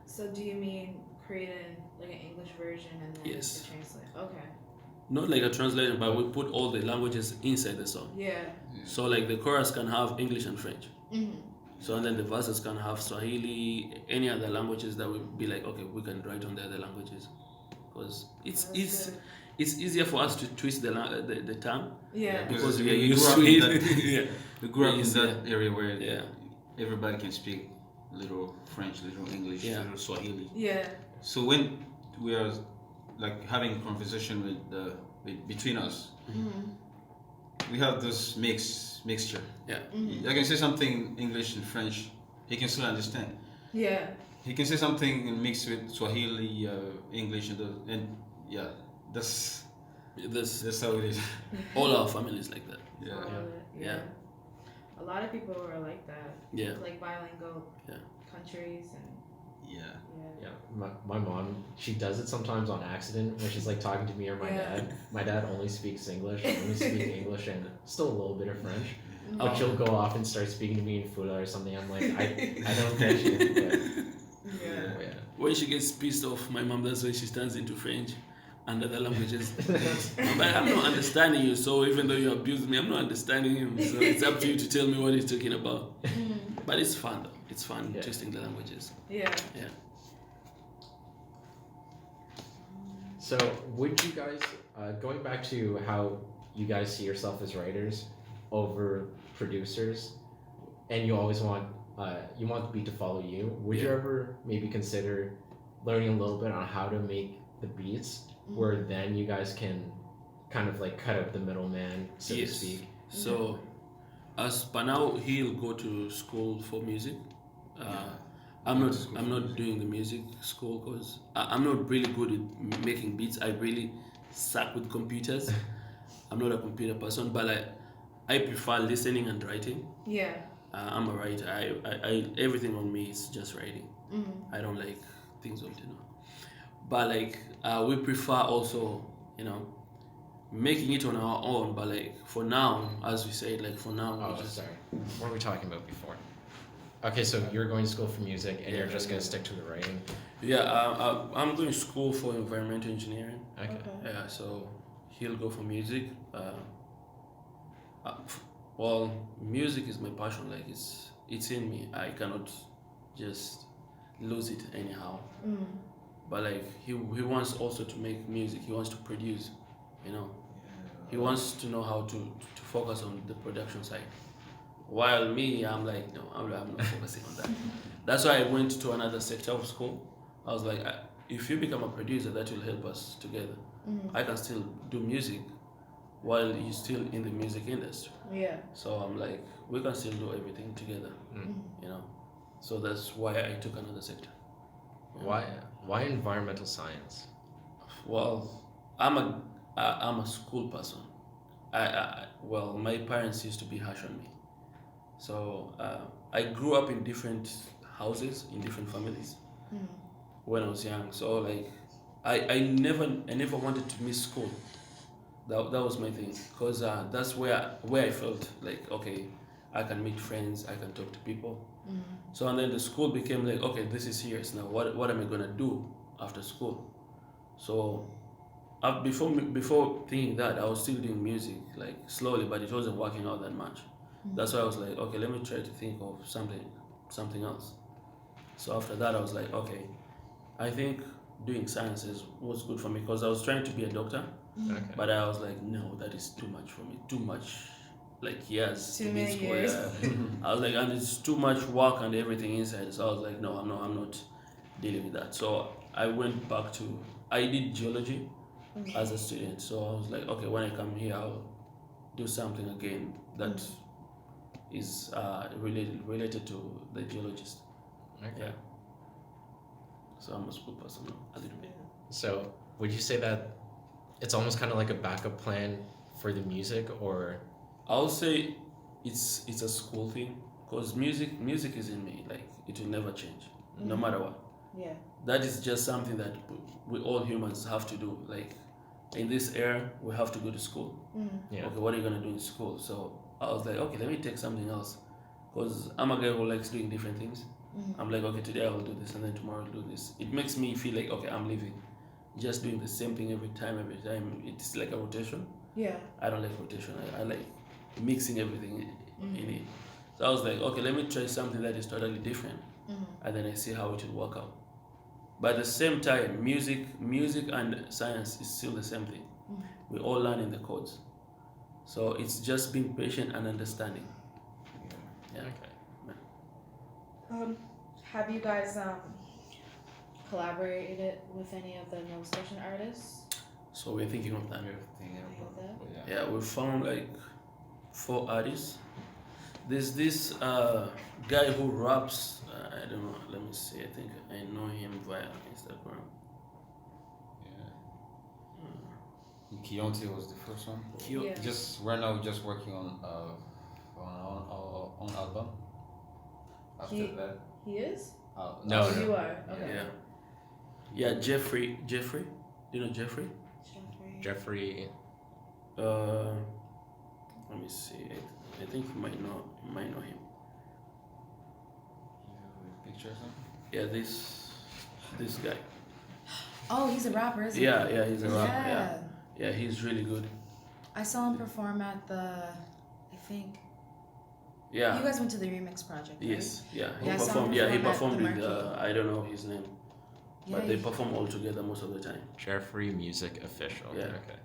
[SPEAKER 1] So do you mean creating like an English version and then
[SPEAKER 2] Yes.
[SPEAKER 1] to translate? Okay.
[SPEAKER 2] Not like a translation, but we put all the languages inside the song.
[SPEAKER 1] Yeah.
[SPEAKER 2] So like the chorus can have English and French.
[SPEAKER 1] Mhm.
[SPEAKER 2] So and then the verses can have Swahili, any other languages that would be like, okay, we can write on the other languages, because
[SPEAKER 1] That's good.
[SPEAKER 2] it's easier for us to twist the tongue
[SPEAKER 1] Yeah.
[SPEAKER 2] because we
[SPEAKER 3] we
[SPEAKER 2] are
[SPEAKER 3] grew
[SPEAKER 2] used
[SPEAKER 3] up
[SPEAKER 2] to
[SPEAKER 3] in
[SPEAKER 2] it.
[SPEAKER 3] that-
[SPEAKER 2] yeah,
[SPEAKER 3] We grew up in
[SPEAKER 2] Yes,
[SPEAKER 3] that area where
[SPEAKER 2] yeah,
[SPEAKER 3] everybody can speak little French, little English,
[SPEAKER 2] Yeah.
[SPEAKER 3] little Swahili.
[SPEAKER 1] Yeah.
[SPEAKER 3] So when we are like having a conversation with between us,
[SPEAKER 1] Mhm.
[SPEAKER 3] we have this mixture.
[SPEAKER 1] Mhm.
[SPEAKER 3] I can say something in English and French. He can still understand.
[SPEAKER 1] Yeah.
[SPEAKER 3] He can say something and mix with Swahili, English, and yeah, that's
[SPEAKER 2] This
[SPEAKER 3] how it is.
[SPEAKER 2] all our families like that.
[SPEAKER 3] Yeah.
[SPEAKER 1] All of it.
[SPEAKER 2] Yeah.
[SPEAKER 1] A lot of people are like that.
[SPEAKER 2] Yeah.
[SPEAKER 1] Like bilingual
[SPEAKER 2] Yeah.
[SPEAKER 1] countries and
[SPEAKER 3] Yeah.
[SPEAKER 4] Yeah, my mom, she does it sometimes on accident when she's like talking to me or my
[SPEAKER 1] Yeah.
[SPEAKER 4] dad. My dad only speaks English, I only speak English and still a little bit of French.
[SPEAKER 1] Mhm.
[SPEAKER 4] But she'll go off and start speaking to me in Fula or something. I'm like, I don't get you.
[SPEAKER 1] Yeah.
[SPEAKER 4] But, yeah.
[SPEAKER 2] When she gets pissed off, my mom, that's when she turns into French and other languages. But I'm not understanding you, so even though you abuse me, I'm not understanding him. So it's up to you to tell me what he's talking about.
[SPEAKER 1] Mhm.
[SPEAKER 2] But it's fun though. It's fun
[SPEAKER 4] Yeah.
[SPEAKER 2] testing the languages.
[SPEAKER 1] Yeah.
[SPEAKER 2] Yeah.
[SPEAKER 4] So, would you guys, going back to how you guys see yourself as writers over producers, and you always want you want the beat to follow you, would you
[SPEAKER 2] Yeah.
[SPEAKER 4] ever maybe consider learning a little bit on how to make the beats, where then you guys can kind of like cut out the middleman, so to
[SPEAKER 2] Yes.
[SPEAKER 4] speak?
[SPEAKER 2] So, as per now, he'll go to school for music. I'm
[SPEAKER 3] Go
[SPEAKER 2] not.
[SPEAKER 3] to school
[SPEAKER 2] I'm
[SPEAKER 3] for
[SPEAKER 2] not
[SPEAKER 3] music.
[SPEAKER 2] doing the music school because I'm not really good at making beats. I really suck with computers. I'm not a computer person, but I prefer listening and writing.
[SPEAKER 1] Yeah.
[SPEAKER 2] I'm a writer. I everything on me is just writing.
[SPEAKER 1] Mhm.
[SPEAKER 2] I don't like things of but like we prefer also, you know, making it on our own. But like for now, as we said, like for now,
[SPEAKER 4] Oh,
[SPEAKER 2] we just
[SPEAKER 4] sorry. What were we talking about before? Okay, so you're going to school for music, and you're just gonna stick to the writing.
[SPEAKER 2] yeah. I'm going to school for environmental engineering.
[SPEAKER 4] Okay.
[SPEAKER 2] Yeah, so he'll go for music. Well, music is my passion. Like it's in me. I cannot just lose it anyhow.
[SPEAKER 1] Mhm.
[SPEAKER 2] But like he wants also to make music. He wants to produce. You know, he wants to know how to focus on the production side. While me, I'm like, no, I'm not focusing on that. That's why I went to another sector of school. I was like, if you become a producer, that will help us together.
[SPEAKER 1] Mhm.
[SPEAKER 2] I can still do music while you're still in the music industry.
[SPEAKER 1] Yeah.
[SPEAKER 2] So I'm like, we can still do everything together, you know. So that's why I took another sector.
[SPEAKER 4] Why environmental science?
[SPEAKER 2] Well, I'm a school person. Well, my parents used to be harsh on me. So I grew up in different houses, in different families
[SPEAKER 1] Mhm.
[SPEAKER 2] when I was young. So like, I never wanted to miss school. That was my thing, cause that's where I felt like okay, I can meet friends, I can talk to people.
[SPEAKER 1] Mhm.
[SPEAKER 2] So and then the school became like okay, this is serious now. What am I gonna do after school? So before thinking that, I was still doing music like slowly, but it wasn't working out that much. That's why I was like, okay, let me try to think of something else. So after that, I was like, okay, I think doing sciences was good for me because I was trying to be a doctor,
[SPEAKER 4] Okay.
[SPEAKER 2] but I was like, no, that is too much for me. Too much, like years
[SPEAKER 1] Too
[SPEAKER 2] to be in
[SPEAKER 1] many
[SPEAKER 2] school.
[SPEAKER 1] years.
[SPEAKER 2] Yeah. I was like, and it's too much work and everything inside. So I was like, no, I'm not dealing with that. So I went back to I did geology as a student. So I was like, okay, when I come here, I'll do something again that is related to the geologist.
[SPEAKER 4] Okay.
[SPEAKER 2] Yeah. So I'm a school person now, a little bit.
[SPEAKER 4] So, would you say that it's almost kind of like a backup plan for the music, or
[SPEAKER 2] I'll say it's a school thing because music is in me. Like it will never change, no matter what.
[SPEAKER 1] Yeah.
[SPEAKER 2] That is just something that we all humans have to do. Like in this era, we have to go to school.
[SPEAKER 4] yeah?
[SPEAKER 2] Okay, what are you gonna do in school? So I was like, okay, let me take something else, because I'm a guy who likes doing different things. I'm like, okay, today I will do this, and then tomorrow I'll do this. It makes me feel like, okay, I'm living, just doing the same thing every time. It's like a rotation.
[SPEAKER 1] Yeah.
[SPEAKER 2] I don't like rotation. I like mixing everything in it. So I was like, okay, let me try something that is totally different, and then I see how it will work out. But at the same time, music and science is still the same thing. We all learn in the codes. So it's just being patient and understanding. Yeah.
[SPEAKER 4] Okay.
[SPEAKER 1] Have you guys collaborated with any of the Nova Scotian artists?
[SPEAKER 2] So we're thinking of that.
[SPEAKER 3] Everything,
[SPEAKER 1] Like that?
[SPEAKER 3] yeah.
[SPEAKER 2] Yeah, we found like 4 artists. There's this guy who raps. I don't know. Let me see. I think I know him via Instagram.
[SPEAKER 3] Yeah. Keontae was the first one.
[SPEAKER 1] Yeah.
[SPEAKER 3] Just right now, we're just working on our own album. After that,
[SPEAKER 1] He is?
[SPEAKER 4] No,
[SPEAKER 1] Oh,
[SPEAKER 4] no.
[SPEAKER 1] you are. Okay.
[SPEAKER 2] Yeah. Yeah, Jeffrey. Do you know Jeffrey?
[SPEAKER 4] Jeffrey.
[SPEAKER 2] Let me see. I think you might know him.
[SPEAKER 3] Picture or something?
[SPEAKER 2] Yeah, this guy.
[SPEAKER 1] Oh, he's a rapper, isn't
[SPEAKER 2] Yeah,
[SPEAKER 1] he?
[SPEAKER 2] yeah, he's a rapper. Yeah, yeah, he's really good.
[SPEAKER 1] I saw him perform at the, I think.
[SPEAKER 2] Yeah.
[SPEAKER 1] You guys went to the Remix Project, right?
[SPEAKER 2] Yes. Yeah. He
[SPEAKER 1] Yeah, I saw him
[SPEAKER 2] performed. Yeah, he
[SPEAKER 1] perform at
[SPEAKER 2] performed
[SPEAKER 1] the
[SPEAKER 2] with.
[SPEAKER 1] Marquee.
[SPEAKER 2] I don't know his name,
[SPEAKER 1] Yeah,
[SPEAKER 2] but they perform all together most of the time.
[SPEAKER 4] Jeffrey Music Official.
[SPEAKER 2] Yeah.
[SPEAKER 4] Okay.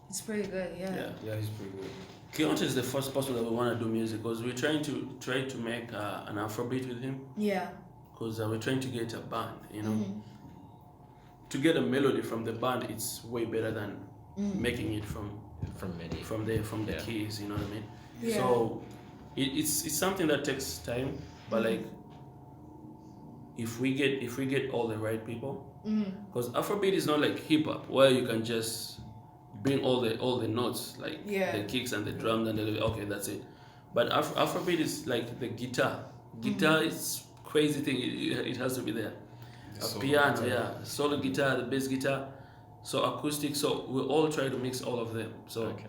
[SPEAKER 1] It's pretty good, yeah.
[SPEAKER 2] Yeah.
[SPEAKER 3] Yeah, he's pretty good.
[SPEAKER 2] Keontae is the first person that we want to do music because we're trying to make an Afrobeat with him
[SPEAKER 1] Yeah.
[SPEAKER 2] because we're trying to get a band. You know,
[SPEAKER 1] Mhm.
[SPEAKER 2] to get a melody from the band, it's way better than making it from
[SPEAKER 4] MIDI.
[SPEAKER 2] the
[SPEAKER 4] Yeah.
[SPEAKER 2] keys. You know what I mean?
[SPEAKER 1] Yeah.
[SPEAKER 2] So it's something that takes time, but like if we get all the right people, because Afrobeat is not like hip hop where you can just bring all the notes like
[SPEAKER 1] Yeah.
[SPEAKER 2] the kicks and the drums and okay, that's it. But Afrobeat is like the guitar. Guitar is crazy thing. It has to be there.
[SPEAKER 3] The
[SPEAKER 2] A
[SPEAKER 3] solo
[SPEAKER 2] piano,
[SPEAKER 3] guitar.
[SPEAKER 2] yeah, solo guitar, the bass guitar, so acoustic. So we all try to mix all of them. So
[SPEAKER 4] Okay.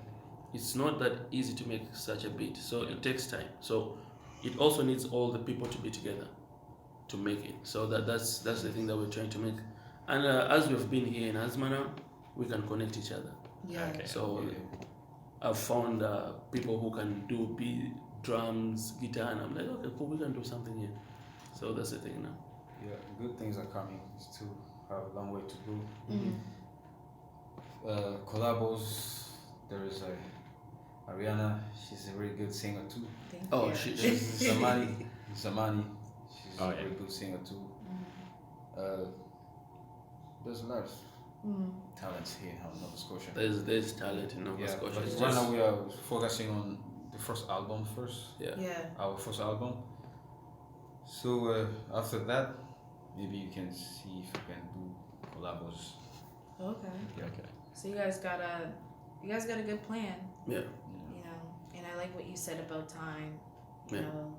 [SPEAKER 2] it's not that easy to make such a beat. So it takes time. So it also needs all the people to be together to make it. So that's the thing that we're trying to make. And as we've been here in ANSMA now, we can connect each other.
[SPEAKER 1] Yeah.
[SPEAKER 4] Okay.
[SPEAKER 2] So I've found people who can do beat, drums, guitar, and I'm like, okay, cool, we can do something here. So that's the thing now.
[SPEAKER 3] Yeah, good things are coming. Still have a long way to go. Collabos. There is Ariana. She's a very good singer too.
[SPEAKER 1] Thank
[SPEAKER 2] Oh,
[SPEAKER 1] you.
[SPEAKER 3] She's Zamani. She's
[SPEAKER 4] Oh,
[SPEAKER 3] a
[SPEAKER 4] yeah.
[SPEAKER 3] very good singer too. There's a lot of talents here in Nova Scotia.
[SPEAKER 2] There's talent in Nova
[SPEAKER 3] Yeah,
[SPEAKER 2] Scotia.
[SPEAKER 3] but
[SPEAKER 2] It's
[SPEAKER 3] right
[SPEAKER 2] just-
[SPEAKER 3] now we are focusing on the first album first.
[SPEAKER 2] yeah.
[SPEAKER 1] Yeah.
[SPEAKER 3] Our first album. So after that, maybe you can see if you can do collabos.
[SPEAKER 1] Okay.
[SPEAKER 4] Okay.
[SPEAKER 1] So you guys got a good plan,
[SPEAKER 2] Yeah.
[SPEAKER 1] you know. And I like what you said about time. You
[SPEAKER 2] Yeah.
[SPEAKER 1] know,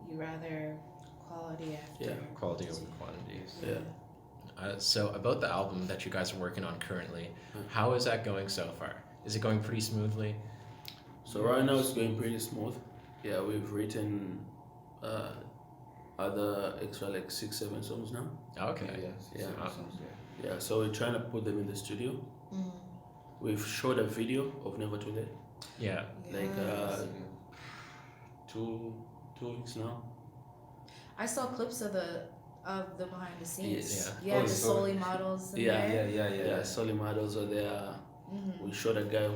[SPEAKER 1] you rather quality after
[SPEAKER 2] Yeah.
[SPEAKER 4] Quality over quantity.
[SPEAKER 2] Yeah.
[SPEAKER 4] So about the album that you guys are working on currently, how is that going so far? Is it going pretty smoothly?
[SPEAKER 2] So right now it's going pretty smooth. Yeah, we've written other extra like 6-7 songs now.
[SPEAKER 4] Okay.
[SPEAKER 2] Yeah.
[SPEAKER 3] Songs, yeah.
[SPEAKER 2] Yeah, so we're trying to put them in the studio. We've shot a video of Never Too Late,
[SPEAKER 4] Yeah.
[SPEAKER 2] like
[SPEAKER 1] Yes.
[SPEAKER 2] two weeks now.
[SPEAKER 1] I saw clips of the behind the scenes.
[SPEAKER 2] Yes.
[SPEAKER 1] Yeah,
[SPEAKER 3] Oh,
[SPEAKER 1] the
[SPEAKER 3] you saw
[SPEAKER 1] Soli
[SPEAKER 3] it?
[SPEAKER 1] models. In
[SPEAKER 2] Yeah,
[SPEAKER 1] there.
[SPEAKER 2] Yeah, Solly models are there. We shot a guy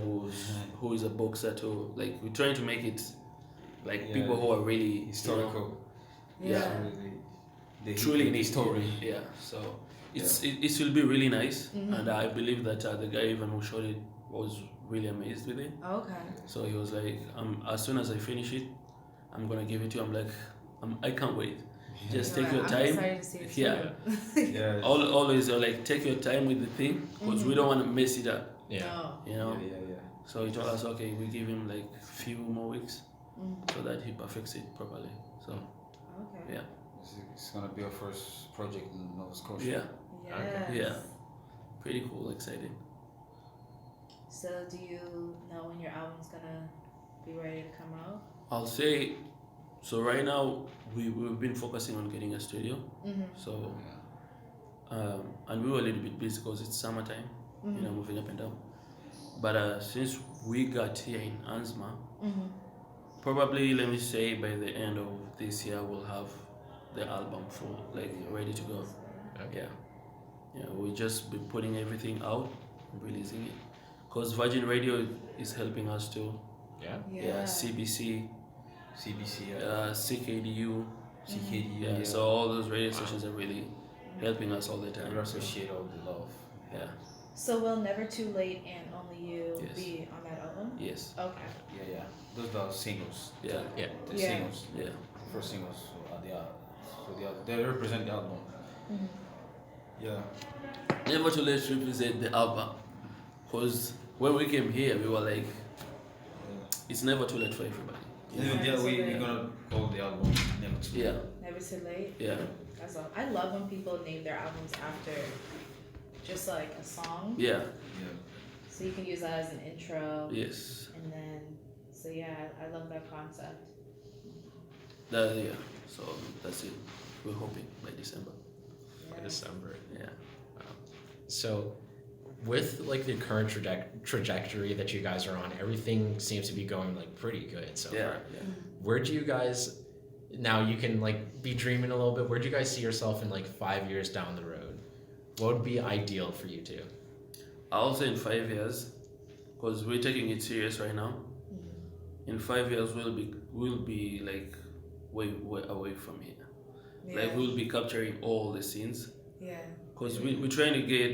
[SPEAKER 2] who is a boxer too. Like we're trying to make it like
[SPEAKER 3] Yeah,
[SPEAKER 2] people who are really
[SPEAKER 3] historical.
[SPEAKER 2] Yeah.
[SPEAKER 1] Yeah.
[SPEAKER 3] The
[SPEAKER 2] truly
[SPEAKER 3] the
[SPEAKER 2] neat
[SPEAKER 3] story.
[SPEAKER 2] Yeah, so it will be really nice, and I believe that the guy even who shot it was really amazed with it.
[SPEAKER 1] Okay.
[SPEAKER 2] So he was like, as soon as I finish it, I'm gonna give it to you. I'm like, I can't wait. Just take your
[SPEAKER 1] I'm
[SPEAKER 2] time.
[SPEAKER 1] excited to see it
[SPEAKER 2] Yeah.
[SPEAKER 1] too.
[SPEAKER 3] Yeah.
[SPEAKER 2] Always like take your time with the thing because we don't want to mess it up.
[SPEAKER 4] Yeah.
[SPEAKER 1] No.
[SPEAKER 2] You know.
[SPEAKER 3] Yeah.
[SPEAKER 2] So he told us, okay, we give him like few more weeks so that he perfects it properly. So
[SPEAKER 1] Okay.
[SPEAKER 2] yeah,
[SPEAKER 3] It's gonna be our first project in Nova Scotia.
[SPEAKER 2] yeah,
[SPEAKER 1] Yes.
[SPEAKER 4] Okay.
[SPEAKER 2] yeah, pretty cool, exciting.
[SPEAKER 1] So do you know when your album's gonna be ready to come out?
[SPEAKER 2] I'll say, so right now we've been focusing on getting a studio. So and we were a little bit busy because it's summertime, you know, moving up and down. But since we got here in ANSMA, probably let me say by the end of this year we'll have the album full, like ready to go.
[SPEAKER 4] Okay.
[SPEAKER 2] Yeah, we'll just be putting everything out and releasing it. Because Virgin Radio is helping us too.
[SPEAKER 4] Yeah.
[SPEAKER 2] Yeah, CBC,
[SPEAKER 3] CBC,
[SPEAKER 2] CKDU.
[SPEAKER 3] CKD.
[SPEAKER 2] Yeah, so all those radio stations are really helping us all the
[SPEAKER 3] we
[SPEAKER 2] time. So,
[SPEAKER 3] appreciate all the love.
[SPEAKER 2] yeah.
[SPEAKER 1] So will Never Too Late and Only You
[SPEAKER 2] Yes.
[SPEAKER 1] be on that album?
[SPEAKER 2] Yes.
[SPEAKER 1] Okay.
[SPEAKER 3] Yeah. Those are singles.
[SPEAKER 2] Yeah.
[SPEAKER 4] Yeah.
[SPEAKER 3] The
[SPEAKER 1] Yeah.
[SPEAKER 3] singles.
[SPEAKER 2] Yeah.
[SPEAKER 3] First singles. They represent the album.
[SPEAKER 1] Mhm.
[SPEAKER 3] Yeah.
[SPEAKER 2] Never too late to represent the album. Because when we came here, we were like, it's never too late for everybody.
[SPEAKER 3] Even
[SPEAKER 1] Yeah,
[SPEAKER 3] we're gonna call the album Never Too Late.
[SPEAKER 2] Yeah.
[SPEAKER 1] Never too late.
[SPEAKER 2] Yeah.
[SPEAKER 1] That's all. I love when people name their albums after just like a song,
[SPEAKER 2] Yeah.
[SPEAKER 3] Yeah.
[SPEAKER 1] so you can use that as an intro,
[SPEAKER 2] Yes.
[SPEAKER 1] and then so yeah, I love that concept.
[SPEAKER 2] Yeah. So that's it. We're hoping by December.
[SPEAKER 4] By
[SPEAKER 1] Yeah.
[SPEAKER 4] December.
[SPEAKER 2] Yeah.
[SPEAKER 4] So, with like the current trajectory that you guys are on, everything seems to be going like pretty good so
[SPEAKER 2] Yeah.
[SPEAKER 4] far.
[SPEAKER 2] Yeah.
[SPEAKER 4] Where do you guys now? You can like be dreaming a little bit. Where do you guys see yourself in like 5 years down the road? What would be ideal for you two?
[SPEAKER 2] I'll say in 5 years, because we're taking it serious right now. In 5 years, we'll be like way away from here.
[SPEAKER 1] Yeah.
[SPEAKER 2] Like we'll be capturing all the scenes.
[SPEAKER 1] Yeah.
[SPEAKER 2] Because we're trying to get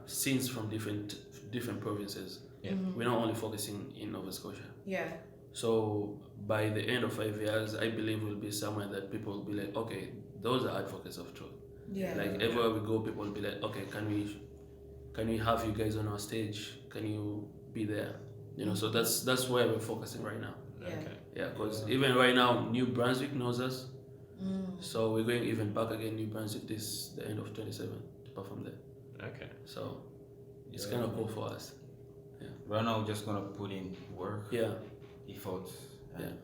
[SPEAKER 2] scenes from different provinces.
[SPEAKER 4] Yeah.
[SPEAKER 2] We're not only focusing in Nova Scotia.
[SPEAKER 1] Yeah.
[SPEAKER 2] So by the end of 5 years, I believe we'll be somewhere that people will be like, okay, those are advocates of truth.
[SPEAKER 1] Yeah.
[SPEAKER 2] Like everywhere we go, people will be like, okay, can we have you guys on our stage? Can you be there? You know, so that's where we're focusing right now.
[SPEAKER 1] Yeah.
[SPEAKER 4] Okay.
[SPEAKER 2] Yeah, because even right now, New Brunswick knows us.
[SPEAKER 1] Mm.
[SPEAKER 2] So we're going even back again, New Brunswick, the end of 27 to perform there.
[SPEAKER 4] Okay.
[SPEAKER 2] So it's kind of cool for us.
[SPEAKER 3] Right now, we're just gonna put in work,
[SPEAKER 2] Yeah,
[SPEAKER 3] effort, and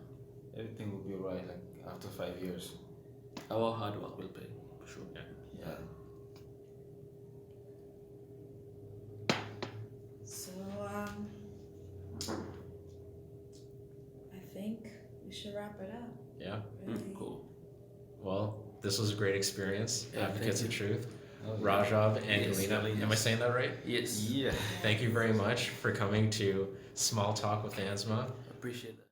[SPEAKER 3] everything will be alright. Like after 5 years.
[SPEAKER 2] our hard work will pay, for sure.
[SPEAKER 3] Yeah.
[SPEAKER 1] So I think we should wrap it up.
[SPEAKER 4] Yeah.
[SPEAKER 1] Really.
[SPEAKER 2] Cool.
[SPEAKER 4] Well, this was a great experience.
[SPEAKER 2] Yeah,
[SPEAKER 4] Advocates of
[SPEAKER 2] thank
[SPEAKER 4] Truth,
[SPEAKER 3] Oh,
[SPEAKER 4] Rajab and
[SPEAKER 2] Yes,
[SPEAKER 4] Gallyna. Am I saying that right?
[SPEAKER 2] Yes,
[SPEAKER 3] Yeah.
[SPEAKER 4] Thank you very much for coming to Small Talk with ANSMA.
[SPEAKER 2] appreciate that.